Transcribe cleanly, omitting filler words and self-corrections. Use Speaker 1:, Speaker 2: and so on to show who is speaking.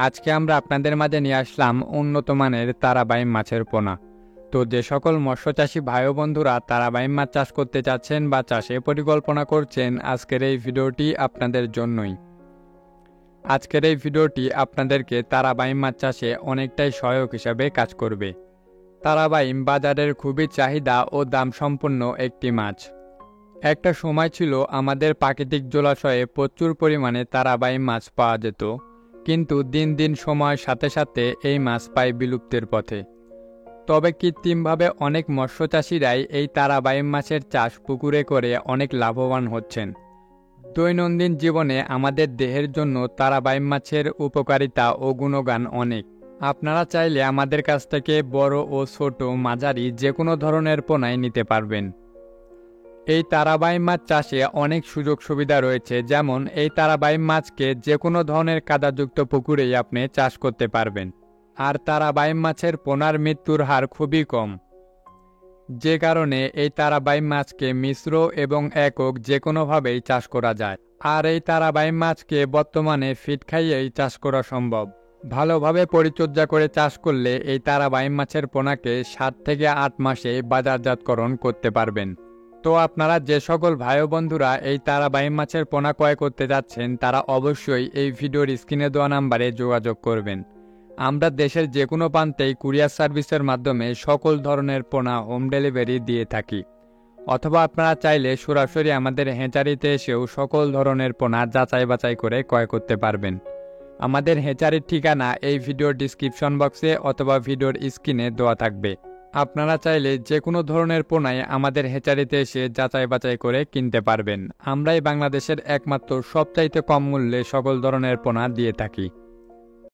Speaker 1: আজকে আমরা আপনাদের মাঝে নিয়ে আসলাম উন্নত মানের তারাবাইম মাছের পোনা। তো যে সকল মৎস্যচাষী ভাই ও বন্ধুরা তারাবাইম মাছ চাষ করতে চাচ্ছেন বা চাষে পরিকল্পনা করছেন, আজকের এই ভিডিওটি আপনাদের জন্যই। আজকের এই ভিডিওটি আপনাদেরকে তারাবাইম মাছ চাষে অনেকটাই সহায়ক হিসাবে কাজ করবে। তারাবাইম বাজারের খুবই চাহিদা ও দাম সম্পন্ন একটি মাছ। একটা সময় ছিল আমাদের প্রাকৃতিক জলাশয়ে প্রচুর পরিমাণে তারাবাইম মাছ পাওয়া যেত, কিন্তু দিন দিন সময়ের সাথে সাথে এই মাছ পায় বিলুপ্তির পথে। তবে কৃত্রিমভাবে অনেক মৎস্যচাষীরাই এই তারাবাইম মাছের চাষ পুকুরে করে অনেক লাভবান হচ্ছেন। দৈনন্দিন জীবনে আমাদের দেহের জন্য তারাবাইম মাছের উপকারিতা ও গুণগান অনেক। আপনারা চাইলে আমাদের কাছ থেকে বড় ও ছোট মাঝারি যে কোনো ধরনের পোনাই নিতে পারবেন। এই তারাবাইম মাছ চাষে অনেক সুযোগ সুবিধা রয়েছে, যেমন এই তারাবাইম মাছকে যে কোনো ধরনের কাদাযুক্ত পুকুরেই আপনি চাষ করতে পারবেন। আর তারাবাইম মাছের পোনার মৃত্যুর হার খুবই কম, যে কারণে এই তারাবাইম মাছকে মিশ্র এবং একক যে কোনোভাবেই চাষ করা যায়। আর এই তারাবাইম মাছকে বর্তমানে ফিড খাইয়েই চাষ করা সম্ভব। ভালোভাবে পরিচর্যা করে চাষ করলে এই তারাবাইম মাছের পোনাকে 7 থেকে 8 মাসে বাজারজাতকরণ করতে পারবেন। তো আপনারা যে সকল ভাই ও বন্ধুরা এই তারাবাইম মাছের পোনা ক্রয় করতে যাচ্ছেন, তারা অবশ্যই এই ভিডিওর স্ক্রিনে দেওয়া নাম্বারে যোগাযোগ করবেন। আমরা দেশের যে কোনো প্রান্তেই কুরিয়ার সার্ভিসের মাধ্যমে সকল ধরনের পোনা হোম ডেলিভারি দিয়ে থাকি, অথবা আপনারা চাইলে সরাসরি আমাদের হ্যাচারিতে এসেও সকল ধরনের পোনা যাচাই বাছাই করে ক্রয় করতে পারবেন। আমাদের হ্যাচারির ঠিকানা এই ভিডিওর ডিসক্রিপশন বক্সে অথবা ভিডিওর স্ক্রিনে দেওয়া থাকবে। আপনারা চাইলে যে কোনো ধরনের পোনাই আমাদের হ্যাচারিতে এসে যাচাই বাছাই করে কিনতে পারবেন। আমরাই বাংলাদেশের একমাত্র সবচাইতে কম মূল্যে সকল ধরনের পোনা দিয়ে থাকি।